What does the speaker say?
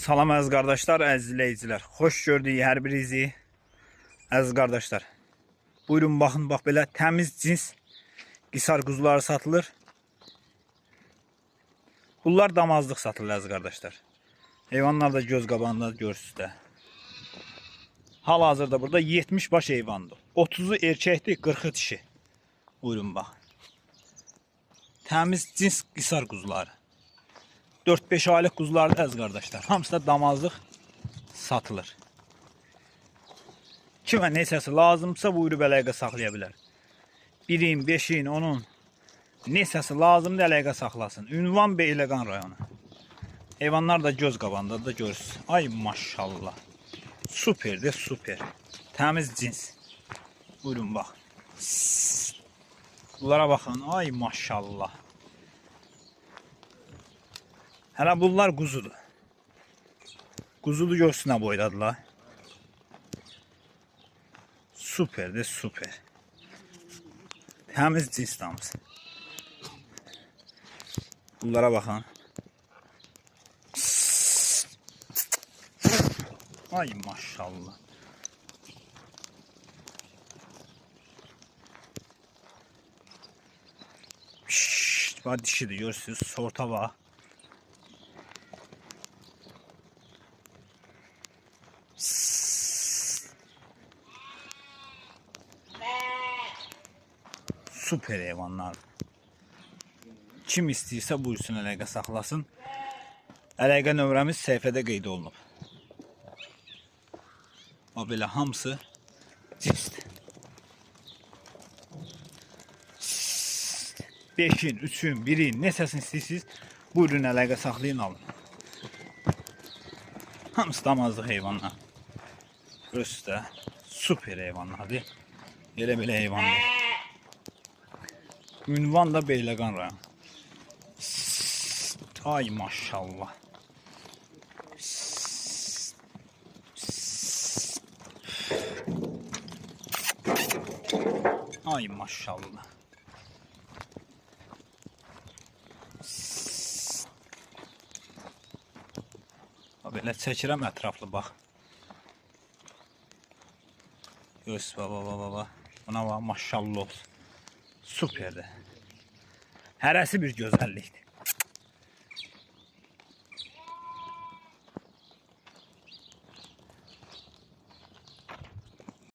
Salam əziz qardaşlar, əziz izləyicilər. Xoş gördük hər birinizi. Əziz qardaşlar. Buyurun baxın, bax belə təmiz cins qisar quzuları satılır. Bunlar damazlıq satılır əziz qardaşlar. Heyvanlar da göz qabağında görürsüz də. Hal-hazırda burada 70 baş heyvandır. 30'u erkəkdir, 40'ı dişi. Buyurun bax. Təmiz cins qisar quzuları. 4-5 aylıq quzular əziz qardaşlar. Hamısı da damazlıq satılır. Kimə neçəsi lazımsa buyurub əlaqə saxlaya bilər. 1'in, 5'in, 10'un neçəsi lazımdır əlaqə saxlasın. Ünvan Beyləqan rayonu. Heyvanlar da göz qabağında da görürsünüz. Ay maşallah. Süperdir, süper. Təmiz cins. Buyurun bax. Bunlara baxın. Ay maşallah. Hələ bunlar quzudur. Quzulu görsünə boydadılar. Süperdir, süper. Təmiz cins damız. Bunlara baxın. Ay maşallah. Bax dişidir, görürsünüz. Sorta bax. Süper heyvanlar. Kim istəyirsə buyursun əlaqə saxlasın. Əlaqə nömrəmiz səhifədə qeyd olunub. O belə hamısı cinsdir. 5'in, 3'ün, 1'in neçəsini istəyirsiniz buyurun əlaqə saxlayın alın. Hamısı damazlıq heyvanlar. Görürsüz də süper heyvanlardır. Elə belə heyvanlar. Ünvan da Beyləqan rayonu. Ay maşallah. Ay maşallah. Belə çəkirəm ətraflı bax. Göz baba. Buna bax maşallah olsun. Süperdir. Hərəsi bir gözəllikdir.